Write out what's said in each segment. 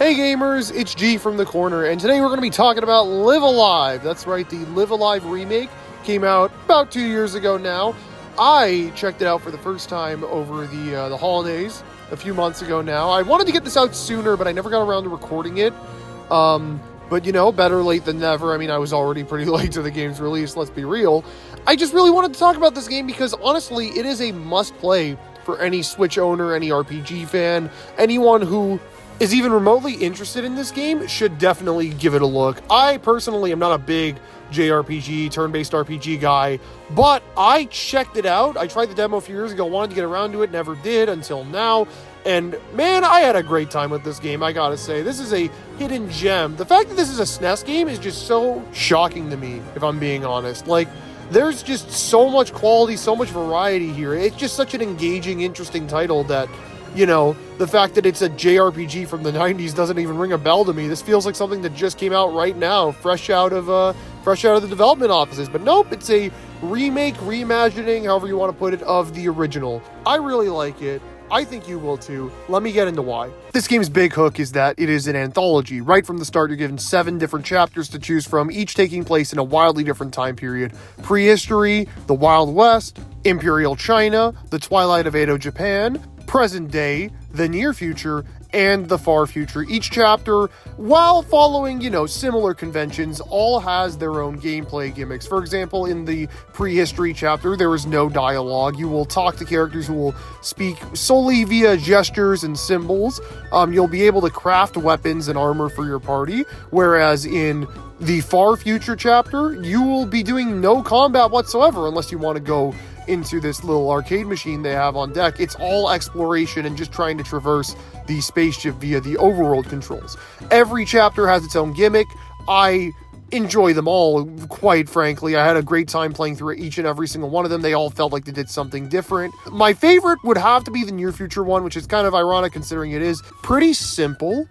Hey gamers, it's G from the corner, and today we're going to be talking about Live Alive. That's right, the Live Alive remake came out about 2 years ago now. I checked it out for the first time over the holidays a few months ago now. I wanted to get this out sooner, but I never got around to recording it. But you know, better late than never. I mean, I was already pretty late to the game's release, let's be real. I just really wanted to talk about this game because honestly, it is a must-play for any Switch owner, any RPG fan, anyone who is even remotely interested in this game should definitely give it a look. I personally am not a big JRPG, turn-based RPG guy, but I checked it out. I tried the demo a few years ago, wanted to get around to it, never did until now. And man, I had a great time with this game, I gotta say. This is a hidden gem. The fact that this is a SNES game is just so shocking to me, if I'm being honest. Like, there's just so much quality, so much variety here. It's just such an engaging, interesting title that, you know, the fact that it's a JRPG from the 90s doesn't even ring a bell to me. This feels like something that just came out right now, fresh out of the development offices. But nope, it's a remake, reimagining, however you want to put it, of the original. I really like it. I think you will too. Let me get into why. This game's big hook is that it is an anthology. Right from the start, you're given 7 different chapters to choose from, each taking place in a wildly different time period. Prehistory, the Wild West, Imperial China, the Twilight of Edo Japan, present day, the near future, and the far future. Each chapter, while following, similar conventions, all has their own gameplay gimmicks. For example, in the prehistory chapter, there is no dialogue. You will talk to characters who will speak solely via gestures and symbols. You'll be able to craft weapons and armor for your party, whereas in the far future chapter, you will be doing no combat whatsoever unless you want to go into this little arcade machine they have on deck. It's all exploration and just trying to traverse the spaceship via the overworld controls. Every chapter has its own gimmick. I enjoy them all, quite frankly. I had a great time playing through each and every single one of them. They all felt like they did something different. My favorite would have to be the near future one, which is kind of ironic considering it is pretty simple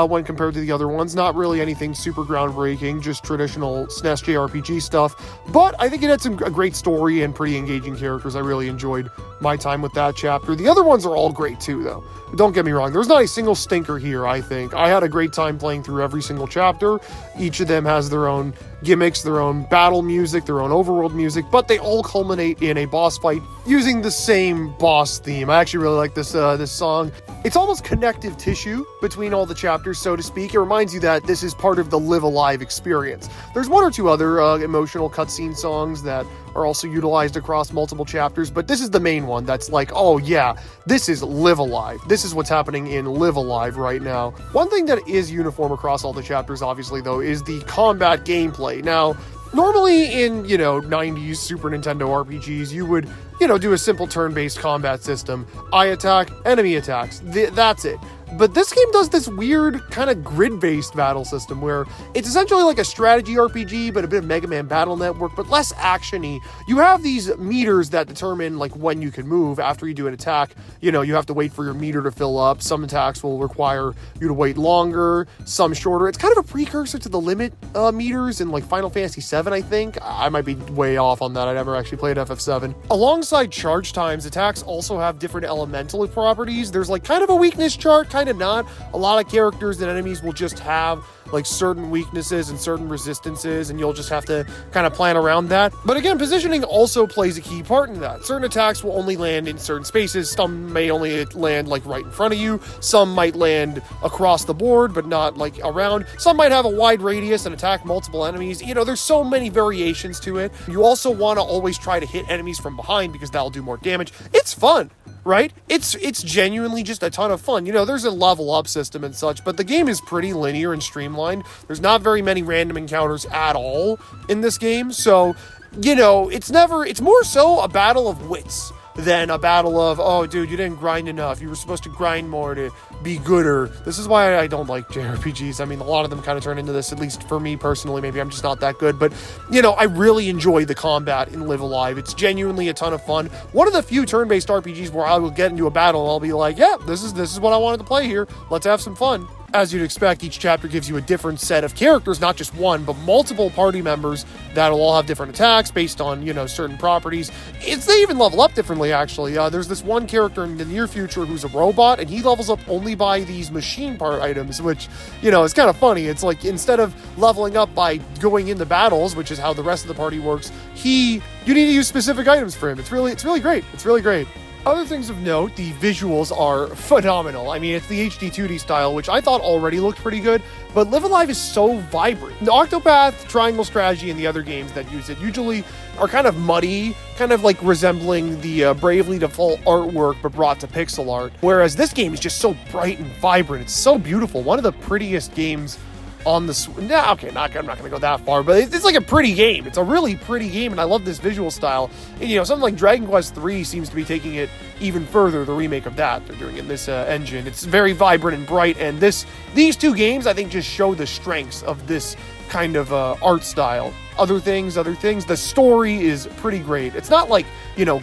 when compared to the other ones. Not really anything super groundbreaking, just traditional SNES JRPG stuff. But I think it had a great story and pretty engaging characters. I really enjoyed my time with that chapter. The other ones are all great too, though. Don't get me wrong, there's not a single stinker here, I think. I had a great time playing through every single chapter. Each of them has their own gimmicks, their own battle music, their own overworld music, but they all culminate in a boss fight using the same boss theme. I actually really like this song. It's almost connective tissue between all the chapters, so to speak. It reminds you that this is part of the Live Alive experience. There's one or two other emotional cutscene songs that are also utilized across multiple chapters, but this is the main one that's like, oh yeah, this is Live Alive. This is what's happening in Live Alive right now. One thing that is uniform across all the chapters, obviously, though, is the combat gameplay. Now, normally in, 90s Super Nintendo RPGs, you would, do a simple turn-based combat system. I attack, enemy attacks. That's it. But this game does this weird kind of grid-based battle system where it's essentially like a strategy RPG, but a bit of Mega Man Battle Network, but less action-y. You have these meters that determine like when you can move after you do an attack. You have to wait for your meter to fill up. Some attacks will require you to wait longer, some shorter. It's kind of a precursor to the limit meters in like Final Fantasy VII, I think. I might be way off on that. I never actually played FF7. Alongside charge times, attacks also have different elemental properties. There's like kind of a weakness chart, kind of not. A lot of characters and enemies will just have like certain weaknesses and certain resistances, and you'll just have to kind of plan around that. But again, positioning also plays a key part in that. Certain attacks will only land in certain spaces. Some may only land like right in front of you. Some might land across the board, but not like around. Some might have a wide radius and attack multiple enemies. There's so many variations to it. You also want to always try to hit enemies from behind because that'll do more damage. It's fun, right? It's genuinely just a ton of fun. There's a level up system and such, but the game is pretty linear and streamlined. There's not very many random encounters at all in this game. So, it's more so a battle of wits than a battle of, oh, dude, you didn't grind enough. You were supposed to grind more to be gooder. This is why I don't like JRPGs. I mean, a lot of them kind of turn into this, at least for me personally. Maybe I'm just not that good. But, I really enjoy the combat in Live Alive. It's genuinely a ton of fun. One of the few turn-based RPGs where I will get into a battle and I'll be like, yeah, this is what I wanted to play here. Let's have some fun. As you'd expect, each chapter gives you a different set of characters, not just one, but multiple party members that'll all have different attacks based on, certain properties. They even level up differently, actually. There's this one character in the near future who's a robot, and he levels up only by these machine part items, which, is kind of funny. It's like, instead of leveling up by going into battles, which is how the rest of the party works, you need to use specific items for him. It's really great. It's really great. Other things of note, the visuals are phenomenal. I mean, it's the HD 2D style, which I thought already looked pretty good, but Live Alive is so vibrant. The Octopath, Triangle Strategy, and the other games that use it usually are kind of muddy, kind of like resembling the Bravely Default artwork, but brought to pixel art. Whereas this game is just so bright and vibrant. It's so beautiful. One of the prettiest games on the I'm not going to go that far, but it's like a pretty game. It's a really pretty game, and I love this visual style. And, something like Dragon Quest 3 seems to be taking it even further, the remake of that they're doing in this engine. It's very vibrant and bright, and these two games, I think, just show the strengths of this kind of art style. Other things, the story is pretty great. It's not like,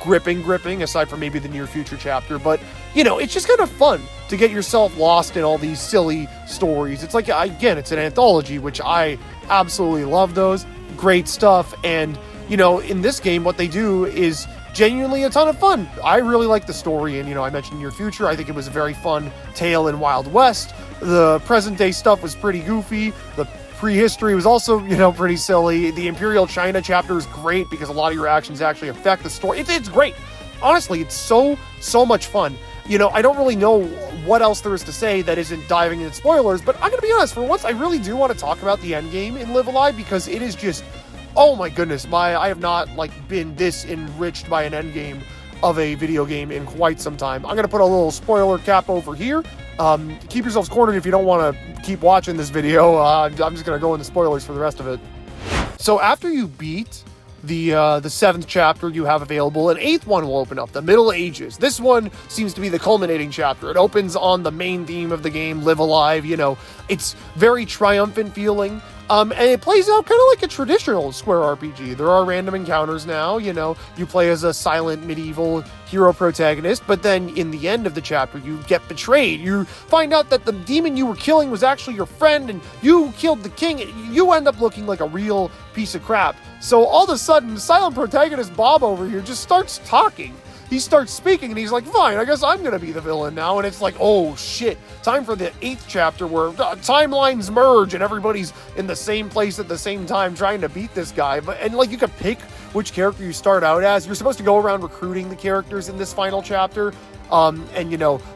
gripping, aside from maybe the near future chapter, but, it's just kind of fun to get yourself lost in all these silly stories. It's like, again, it's an anthology, which I absolutely love those. Great stuff. And, in this game, what they do is genuinely a ton of fun. I really like the story, and, I mentioned near future. I think it was a very fun tale in Wild West. The present day stuff was pretty goofy. The prehistory was also, pretty silly. The Imperial China chapter is great because a lot of your actions actually affect the story. It's great. Honestly, it's so much fun. I don't really know what else there is to say that isn't diving into spoilers, but I'm going to be honest, for once, I really do want to talk about the end game in Live Alive because it is just, oh my goodness, I have not, been this enriched by an end game of a video game in quite some time. I'm going to put a little spoiler cap over here. Keep yourselves cornered if you don't want to keep watching this video. I'm just going to go into spoilers for the rest of it. So after you beat the 7th chapter you have available, an 8th one will open up, the Middle Ages. This one seems to be the culminating chapter. It opens on the main theme of the game, Live Alive. It's very triumphant feeling. And it plays out kind of like a traditional Square RPG. There are random encounters now, you play as a silent medieval hero protagonist, but then in the end of the chapter, you get betrayed. You find out that the demon you were killing was actually your friend, and you killed the king. You end up looking like a real piece of crap. So all of a sudden, the silent protagonist Bob over here just starts talking. He starts speaking, and he's like, fine, I guess I'm going to be the villain now. And it's like, oh, shit. Time for the 8th chapter where timelines merge and everybody's in the same place at the same time trying to beat this guy. And you can pick which character you start out as. You're supposed to go around recruiting the characters in this final chapter. And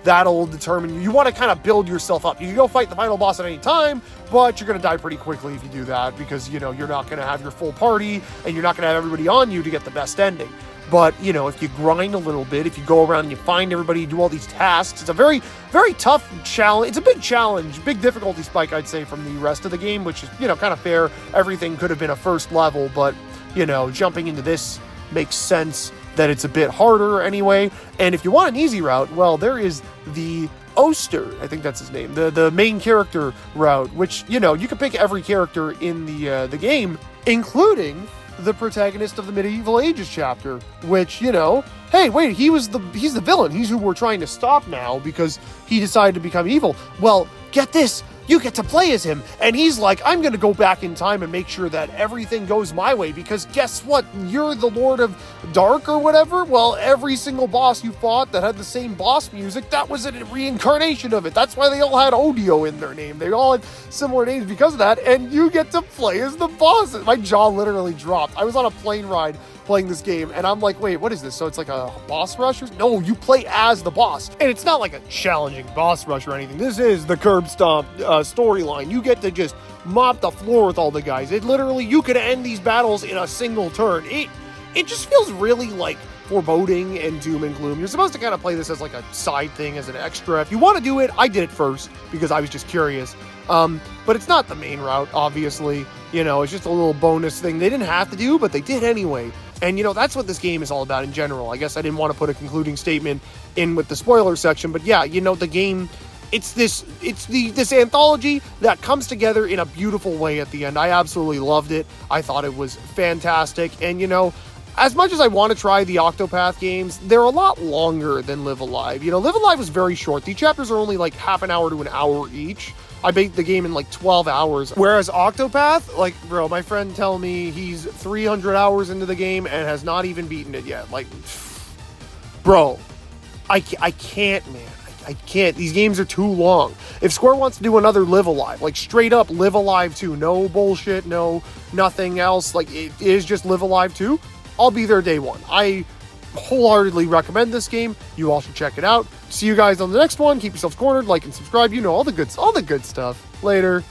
that'll determine, you want to kind of build yourself up. You can go fight the final boss at any time, but you're going to die pretty quickly if you do that because, you're not going to have your full party and you're not going to have everybody on you to get the best ending. But, if you grind a little bit, if you go around and you find everybody, you do all these tasks, it's a very, very tough challenge. It's a big challenge, big difficulty spike, I'd say, from the rest of the game, which is, kind of fair. Everything could have been a first level, but, jumping into this makes sense that it's a bit harder anyway. And if you want an easy route, well, there is the Oster, I think that's his name, the main character route, which, you can pick every character in the game, including the protagonist of the Medieval Ages chapter, which, hey, wait, he's the villain. He's who we're trying to stop now because he decided to become evil. Well, get this. You get to play as him, and he's like, I'm going to go back in time and make sure that everything goes my way, because guess what? You're the Lord of Dark or whatever? Well, every single boss you fought that had the same boss music, that was a reincarnation of it. That's why they all had Odio in their name. They all had similar names because of that, and you get to play as the boss. My jaw literally dropped. I was on a plane ride playing this game, and I'm like, wait, what is this? So it's like a boss rush? No, you play as the boss. And it's not like a challenging boss rush or anything. This is the curb stomp storyline. You get to just mop the floor with all the guys. It literally, you could end these battles in a single turn. It just feels really like foreboding and doom and gloom. You're supposed to kind of play this as like a side thing, as an extra. If you want to do it, I did it first because I was just curious. But it's not the main route, obviously. It's just a little bonus thing they didn't have to do, but they did anyway. And, that's what this game is all about in general. I guess I didn't want to put a concluding statement in with the spoiler section, but yeah, the game, it's this anthology that comes together in a beautiful way at the end. I absolutely loved it. I thought it was fantastic. And, as much as I want to try the Octopath games, they're a lot longer than Live Alive. Live Alive was very short. The chapters are only like half an hour to an hour each. I beat the game in like 12 hours. Whereas Octopath, like, bro, my friend tell me he's 300 hours into the game and has not even beaten it yet. Like, bro, I can't, man. I can't. These games are too long. If Square wants to do another Live Alive, like straight up Live Alive 2, no bullshit, no nothing else, like it is just Live Alive 2, I'll be there day one. I wholeheartedly recommend this game. You all should check it out. See you guys on the next one. Keep yourselves cornered, like and subscribe. You know all the good stuff. Later.